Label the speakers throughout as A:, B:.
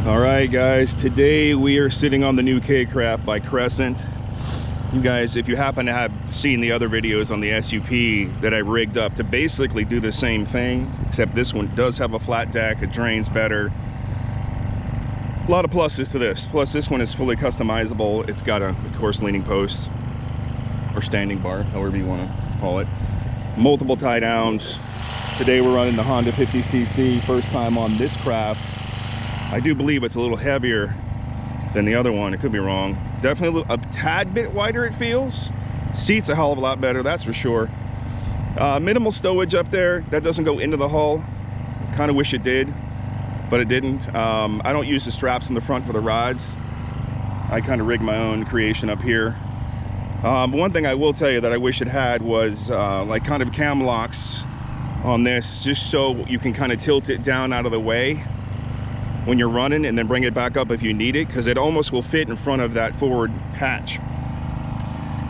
A: All right, guys, today we are sitting on the new K-craft by Crescent. You guys, if you happen to have seen the other videos on the SUP that I rigged up to basically do the same thing, except this one does have a flat deck, it drains better. A lot of pluses to this. Plus, this one is fully customizable. It's got a, of course, leaning post or standing bar, however you want to call it. Multiple tie downs. Today we're running the Honda 50cc, first time on this craft. I do believe it's a little heavier than the other one. It could be wrong. Definitely a tad bit wider, it feels. Seat's a hell of a lot better, that's for sure. Minimal stowage up there. That doesn't go into the hull. Kind of wish it did, but it didn't. I don't use the straps in the front for the rods. I kind of rig my own creation up here. One thing I will tell you that I wish it had was like kind of cam locks on this, just so you can kind of tilt it down out of the way when you're running and then bring it back up if you need it, because it almost will fit in front of that forward hatch.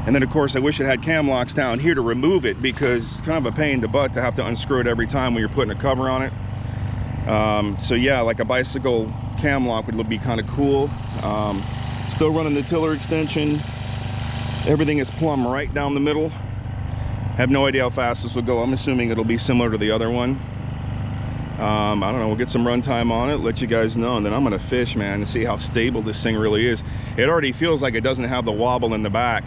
A: And then of course I wish it had cam locks down here to remove it, because it's kind of a pain in the butt to have to unscrew it every time when you're putting a cover on it. So yeah, like a bicycle cam lock would be kind of cool. Still running the tiller extension. Everything is plumb right down the middle. Have no idea how fast this will go. I'm assuming it'll be similar to the other one. I don't know, we'll get some run time on it, let you guys know, and then I'm gonna fish, man, and see how stable this thing really is. It already feels like it doesn't have the wobble in the back.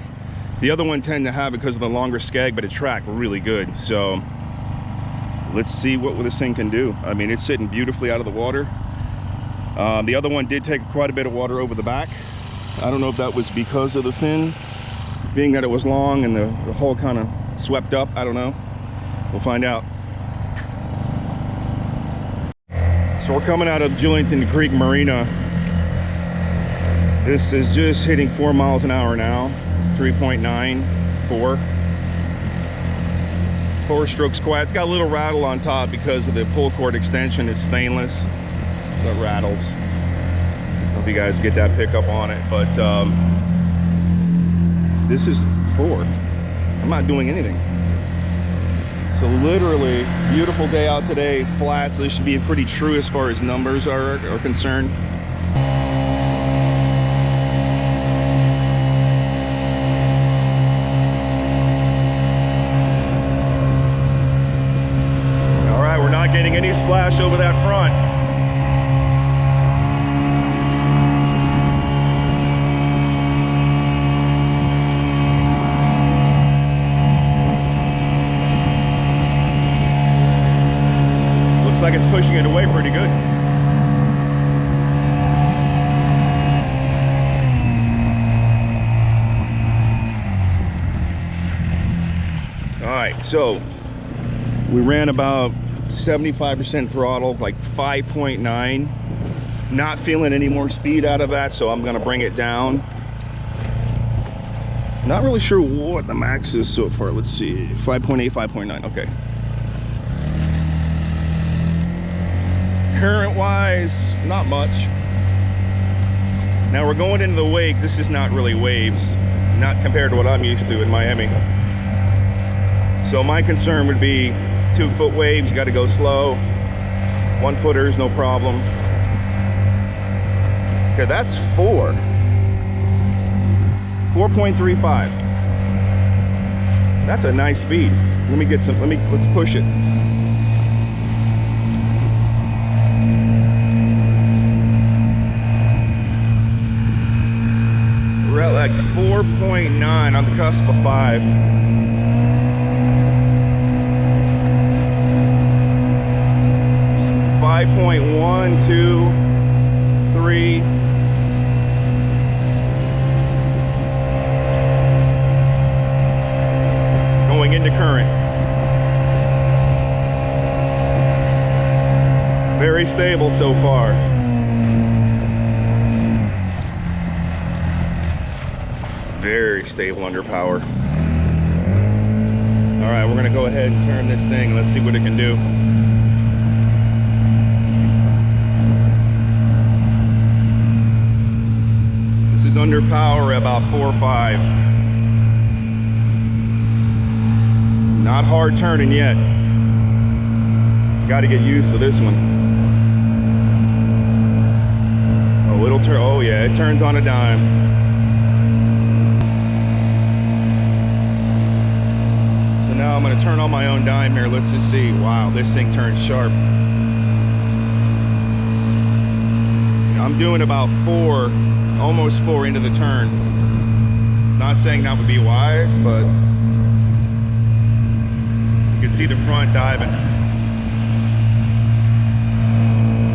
A: The other one tend to have it because of the longer skeg, but it tracked really good. So let's see what this thing can do. I mean, it's sitting beautifully out of the water. The other one did take quite a bit of water over the back. I don't know if that was because of the fin, being that it was long and the hull kind of swept up. I don't know. We'll find out. So we're coming out of Julington Creek Marina. This is just hitting 4 miles an hour now. 3.94. 4-stroke squat. It's got a little rattle on top because of the pull cord extension. It's stainless, so it rattles. I don't know if you guys get that pickup on it, but this is 4. I'm not doing anything. So literally, beautiful day out today, flat, so this should be pretty true as far as numbers are concerned. All right, we're not getting any splash over that front. Like it's pushing it away pretty good. All right, so we ran about 75% throttle, like 5.9. Not feeling any more speed out of that, so I'm gonna bring it down. Not really sure what the max is so far. Let's see, 5.8, 5.9, okay. Current wise, not much. Now we're going into the wake. This is not really waves, not compared to what I'm used to in Miami. So my concern would be 2-foot waves. You got to go slow. 1-footers, no problem. Okay, that's 4.35. That's a nice speed. Let's push it. We're at like 4.9 on the cusp of 5. Five 5.1, 2, 3. Going into current. Very stable so far. Very stable under power. All right, we're gonna go ahead and turn this thing. Let's see what it can do. This is under power at about 4 or 5. Not hard turning yet. Got to get used to this one. Oh yeah, it turns on a dime. So now I'm gonna turn on my own dime here. Let's just see. Wow, this thing turns sharp. I'm doing about 4, almost 4 into the turn. Not saying that would be wise, but you can see the front diving.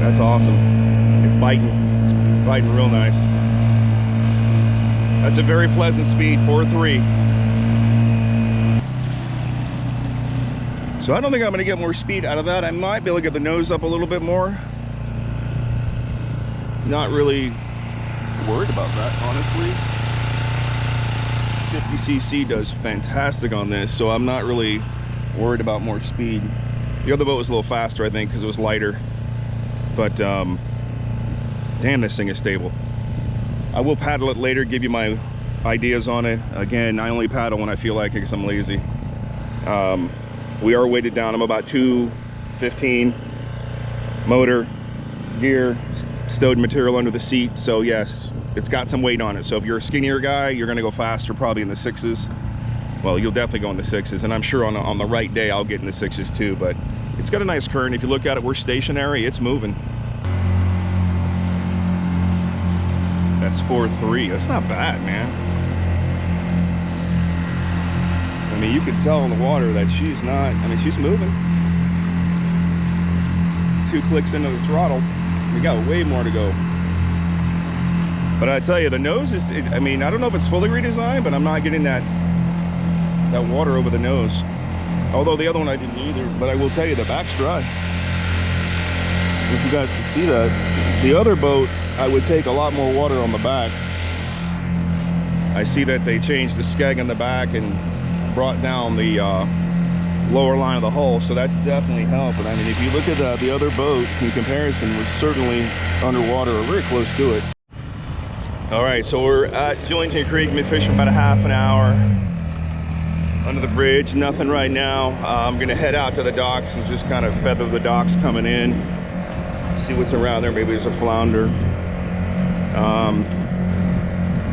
A: That's awesome. It's biting. It's biting real nice. That's a very pleasant speed, 4.3. So I don't think I'm gonna get more speed out of that. I might be able to get the nose up a little bit more. Not really worried about that, honestly. 50cc does fantastic on this, so I'm not really worried about more speed. The other boat was a little faster, I think, because it was lighter. But damn, this thing is stable. I will paddle it later, give you my ideas on it. Again, I only paddle when I feel like it because I'm lazy. We are weighted down. I'm about 215. Motor, gear, stowed material under the seat. So yes, it's got some weight on it. So if you're a skinnier guy, you're gonna go faster, probably in the 6s. Well, you'll definitely go in the 6s, and I'm sure on the right day I'll get in the 6s too. But it's got a nice current. If you look at it, we're stationary, it's moving. That's 4.3. That's not bad, man. I mean, you can tell in the water that she's not, I mean, she's moving. 2 clicks into the throttle. We got way more to go. But I tell you, the nose is, I mean, I don't know if it's fully redesigned, but I'm not getting that water over the nose. Although the other one I didn't either, but I will tell you the back's dry. If you guys can see that. The other boat, I would take a lot more water on the back. I see that they changed the skeg in the back and brought down the lower line of the hull, so that's definitely helping. I mean, if you look at the other boat in comparison, we're certainly underwater or very close to it. All right, so we're at Julington Creek. Been fishing about a half an hour under the bridge. Nothing right now. I'm gonna head out to the docks and just kind of feather the docks coming in, see what's around there. Maybe there's a flounder.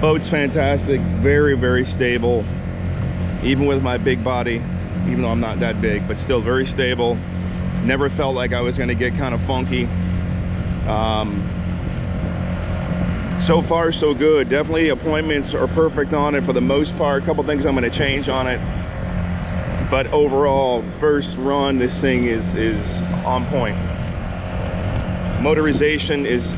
A: Boat's fantastic, very, very stable. Even with my big body, even though I'm not that big, but still very stable. Never felt like I was gonna get kind of funky. So far, so good. Definitely appointments are perfect on it for the most part. A couple things I'm gonna change on it. But overall, first run, this thing is on point. Motorization is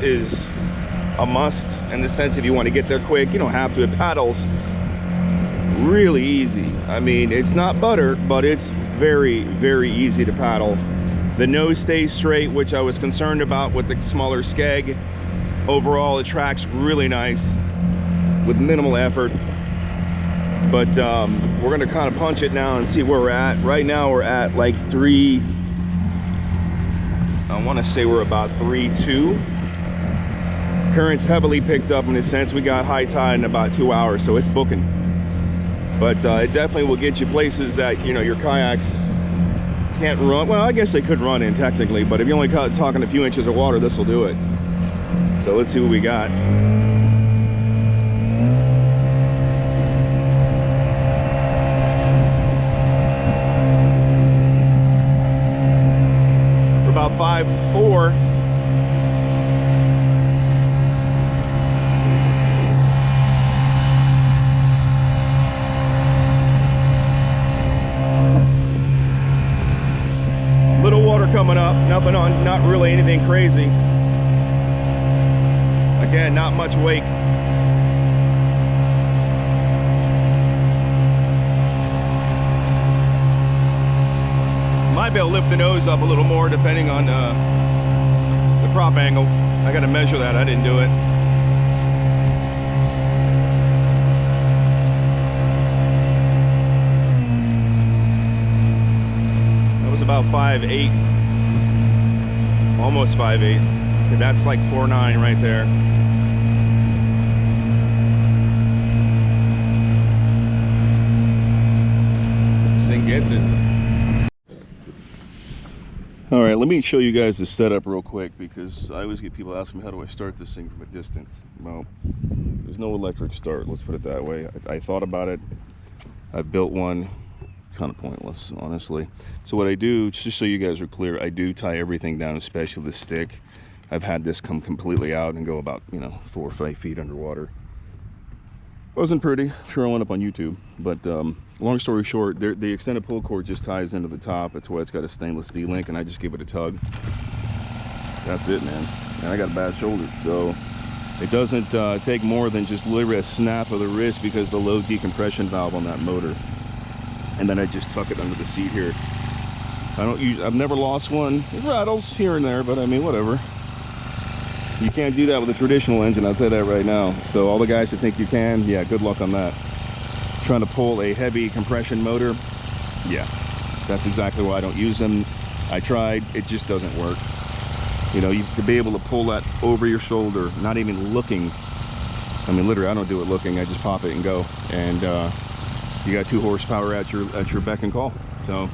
A: a must in the sense if you want to get there quick. You don't have to. It paddles really easy. I mean, it's not butter, but it's very, very easy to paddle. The nose stays straight, which I was concerned about with the smaller skeg. Overall, it tracks really nice with minimal effort. But we're gonna kind of punch it now and see where we're at. Right now we're at like 3, I wanna say we're about 3.2. Current's heavily picked up in a sense. We got high tide in about 2 hours, so it's booking. But it definitely will get you places that, you know, your kayaks can't run. Well, I guess they could run in technically, but if you're only talking a few inches of water, this will do it. So let's see what we got. We're about 5.4. Coming up, nothing on, not really anything crazy. Again, not much wake. Might be able to lift the nose up a little more depending on the prop angle. I got to measure that. I didn't do it. That was about 5.8. Almost 5.8. That's like 4.9 right there. This thing gets it. All right, let me show you guys the setup real quick, because I always get people asking me, how do I start this thing from a distance? Well, there's no electric start, let's put it that way. I thought about it. I've built one. Kind of pointless, honestly. So what I do, just so you guys are clear, I do tie everything down, especially the stick. I've had this come completely out and go about, you know, 4 or 5 feet underwater. Wasn't pretty, sure I went up on YouTube, but long story short, the extended pull cord just ties into the top. That's why it's got a stainless steel link, and I just give it a tug. That's it, man. And I got a bad shoulder, so it doesn't take more than just literally a snap of the wrist, because the low decompression valve on that motor. And then I just tuck it under the seat here. I've never lost one. It rattles here and there, but I mean, whatever. You can't do that with a traditional engine, I'll tell you that right now. So all the guys that think you can, yeah, good luck on that. Trying to pull a heavy compression motor, yeah, that's exactly why I don't use them. I tried, it just doesn't work. You know, to be able to pull that over your shoulder, not even looking. I mean, literally, I don't do it looking, I just pop it and go. And you got 2 horsepower at your beck and call. So